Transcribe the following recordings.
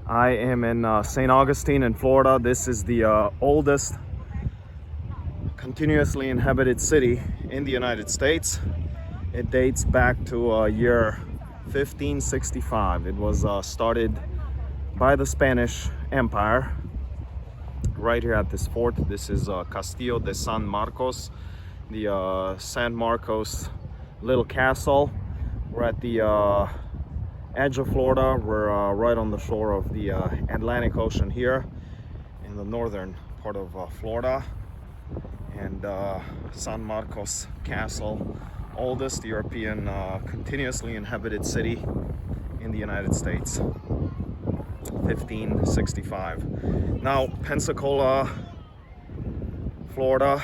I am in St. Augustine in Florida. This is the oldest continuously inhabited city in the United States. It dates back to year 1565. It was started by the Spanish Empire right here at this fort. This is Castillo de San Marcos, the San Marcos little castle. We're at the edge of Florida. We're right on the shore of the Atlantic Ocean here in the northern part of Florida. And San Marcos Castle, oldest European continuously inhabited city in the United States, 1565. Now, Pensacola, Florida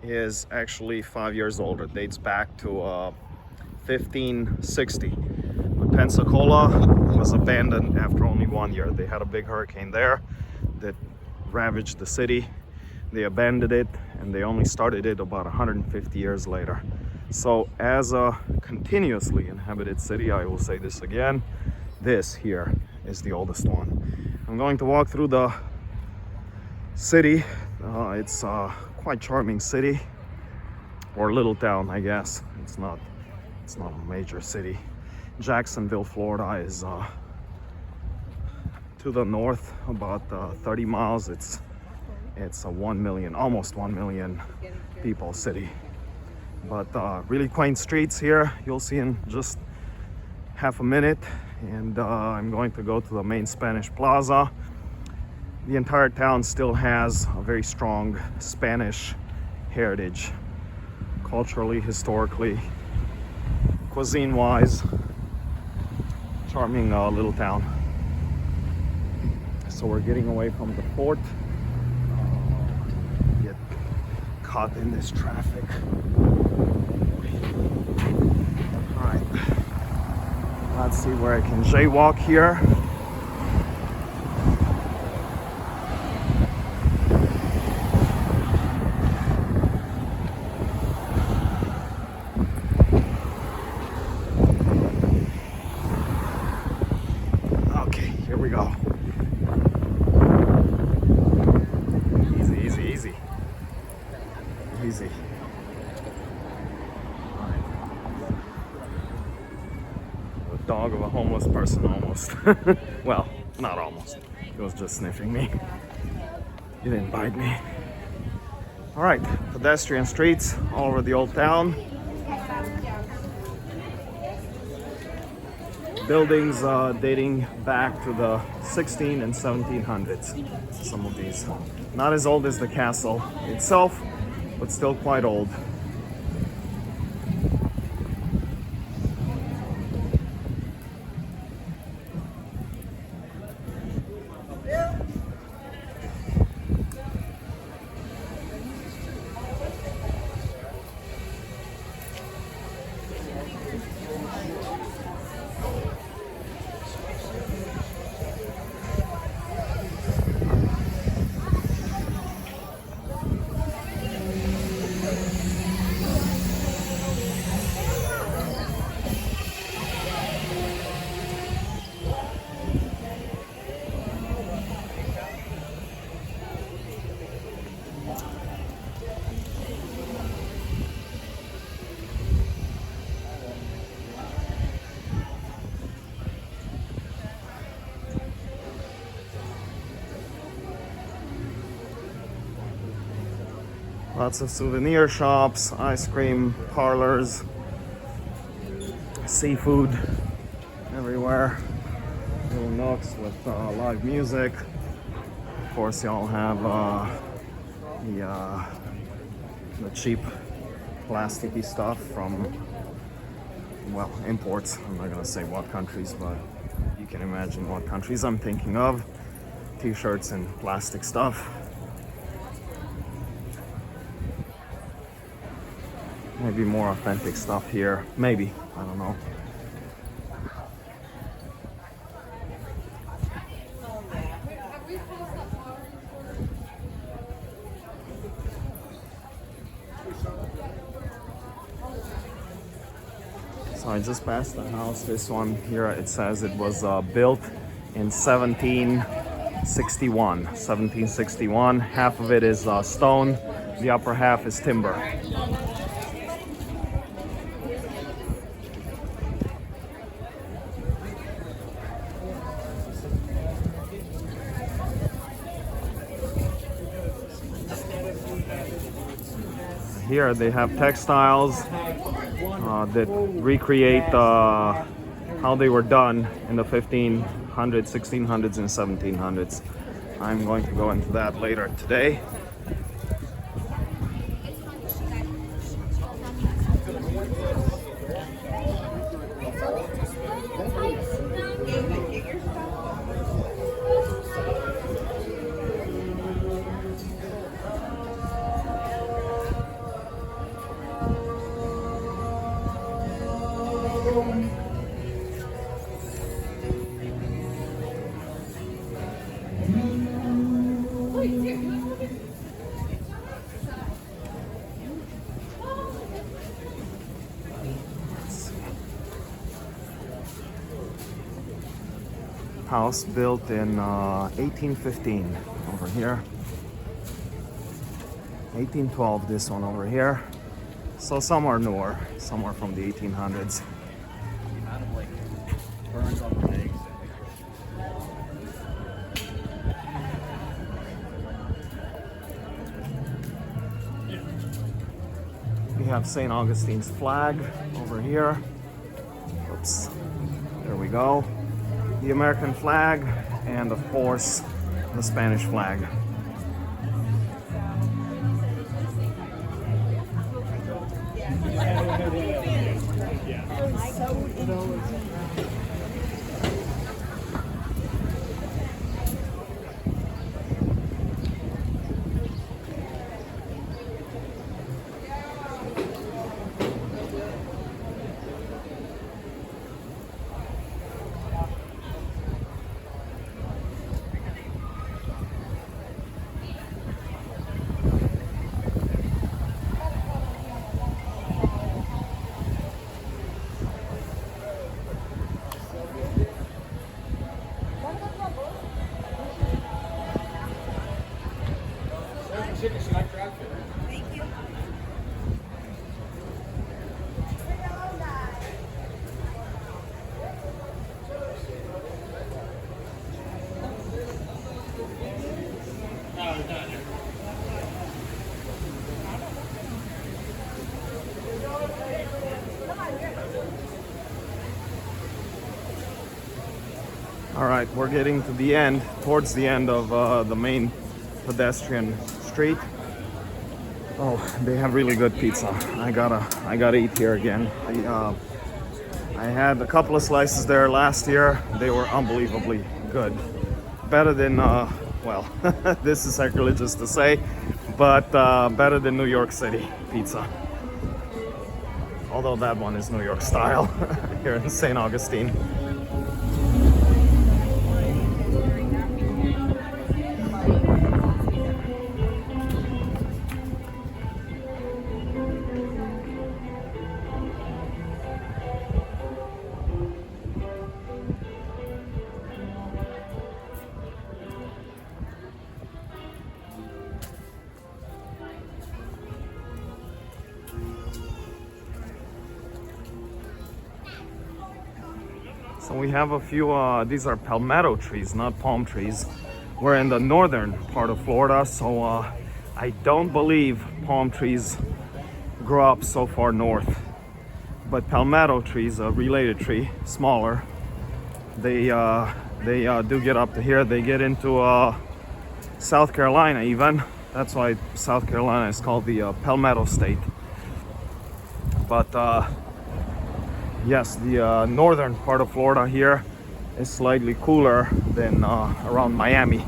is actually 5 years older. It dates back to 1560. But Pensacola was abandoned after only 1 year. They had a big hurricane there that ravaged the city. They abandoned it, and they only started it about 150 years later. So as a continuously inhabited city, I will say this again, this here is the oldest one. I'm going to walk through the city. It's a quite charming city, or little town, I guess. It's not a major city. Jacksonville, Florida is to the north, about 30 miles. It's a 1 million, almost 1 million people city. But really quaint streets here, you'll see in just half a minute. And I'm going to go to the main Spanish Plaza. The entire town still has a very strong Spanish heritage, culturally, historically, cuisine-wise. Charming little town. So we're getting away from the fort. Get caught in this traffic. All right. Let's see where I can jaywalk here. Here we go. Easy, easy, easy. Easy. All right. The dog of a homeless person almost. Well, not almost. He was just sniffing me. He didn't bite me. All right, pedestrian streets all over the old town. Buildings dating back to the 16 and 1700s. Some of these. Not as old as the castle itself, but still quite old. Lots of souvenir shops, ice cream parlors, seafood everywhere. Little nooks with live music. Of course, y'all have the cheap plasticky stuff from, well, imports. I'm not gonna say what countries, but you can imagine what countries I'm thinking of. T-shirts and plastic stuff. Maybe more authentic stuff here. Maybe. I don't know. So I just passed the house. This one here, it says it was built in 1761. 1761. Half of it is stone, the upper half is timber. Here they have textiles that recreate how they were done in the 1500s, 1600s, and 1700s. I'm going to go into that later today. House built in 1815 over here. 1812 this one over here. So some are newer, some are from the 1800s. We have St. Augustine's flag over here. Oops, there we go. The American flag, and of course, the Spanish flag. Thank you. All right, we're getting to the end, towards the end of the main pedestrian street. Oh, they have really good pizza. I gotta eat here again. I had a couple of slices there last year. They were unbelievably good. Better than, well, this is sacrilegious to say, but better than New York City pizza. Although that one is New York style here in St. Augustine. So we have a few, these are palmetto trees, not palm trees. We're in the northern part of Florida, so I don't believe palm trees grow up so far north. But palmetto trees, a related tree, smaller, they do get up to here. They get into South Carolina even. That's why South Carolina is called the Palmetto State. But yes, the northern part of Florida here is slightly cooler than around Miami.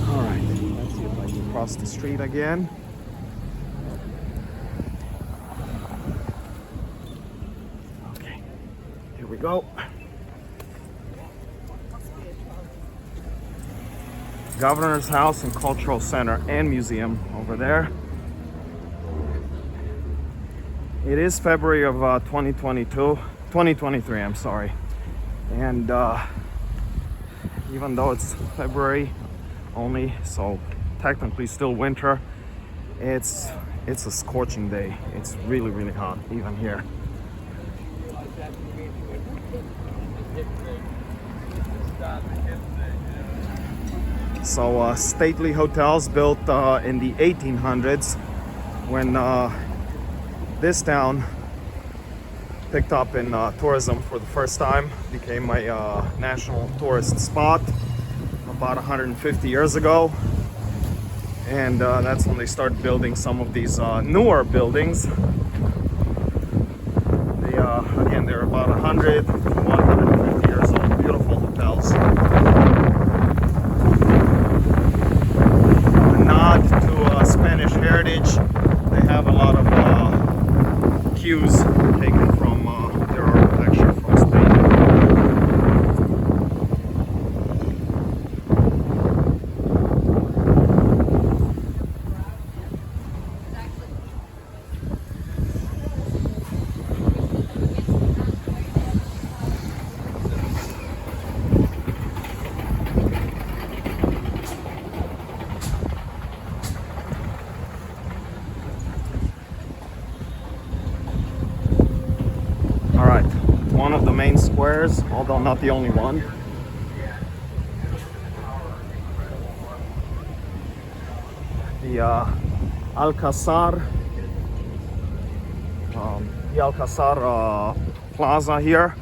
All right, let's see if I can cross the street again. Okay, here we go. Governor's House and Cultural Center and Museum over there. It is February of 2023, I'm sorry. And even though it's February only, so technically still winter, it's a scorching day. It's really, really hot even here. So stately hotels built in the 1800s when this town picked up in tourism for the first time, became a national tourist spot about 150 years ago. And that's when they started building some of these newer buildings. They, again, they're about 100 to 150 years old, beautiful hotels. A nod to Spanish heritage. They have a lot of cues taken from their architecture from Spain. Alright, one of the main squares, although not the only one. The Alcazar Plaza here.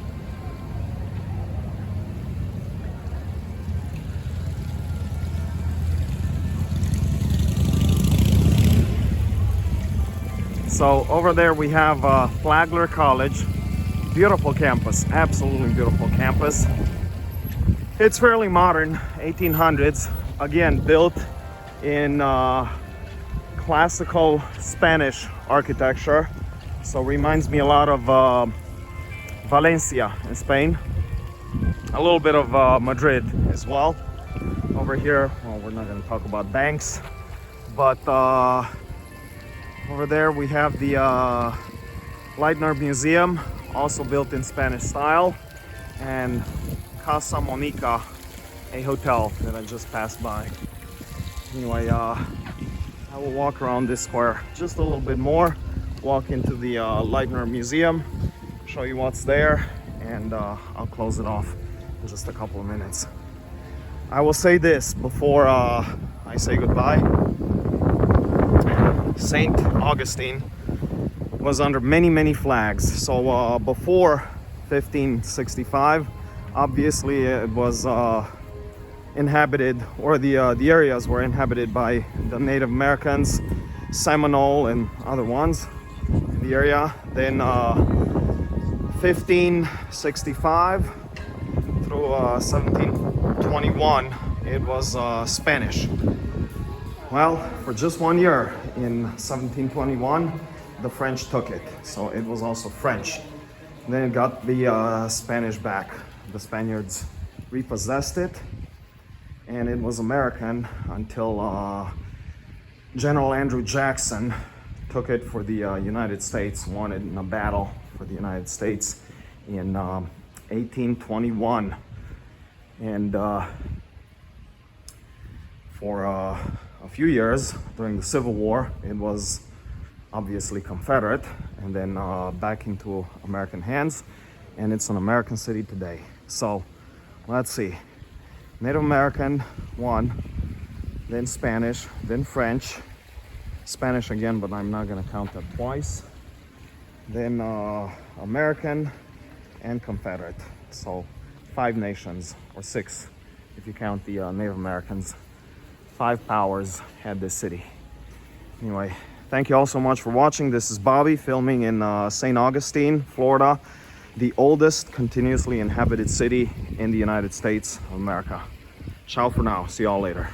So over there we have Flagler College. Beautiful campus, absolutely beautiful campus. It's fairly modern, 1800s. Again, built in classical Spanish architecture. So reminds me a lot of Valencia in Spain. A little bit of Madrid as well. Over here, well, we're not going to talk about banks, but over there we have the Leitner Museum, also built in Spanish style, and Casa Monica, a hotel that I just passed by. Anyway, I will walk around this square just a little bit more, walk into the Leitner Museum, show you what's there, and I'll close it off in just a couple of minutes. I will say this before I say goodbye. St. Augustine was under many flags. So before 1565, obviously it was inhabited, or the areas were inhabited by the Native Americans, Seminole and other ones in the area. Then 1565 through 1721 it was Spanish. Well, for just 1 year in 1721 the French took it, so it was also French. Then it got the Spanish back. The Spaniards repossessed it, and it was American until General Andrew Jackson took it for the United States, won it in a battle for the United States in 1821. And for a few years during the Civil War, it was obviously Confederate, and then back into American hands, and it's an American city today. So let's see, Native American won, then Spanish, then French, Spanish again, but I'm not gonna count that twice, then American and Confederate. So 5 nations, or 6 if you count the Native Americans. 5 powers had this city. Anyway, thank you all so much for watching. This is Bobby filming in St. Augustine, Florida, the oldest continuously inhabited city in the United States of America. Ciao for now. See y'all later.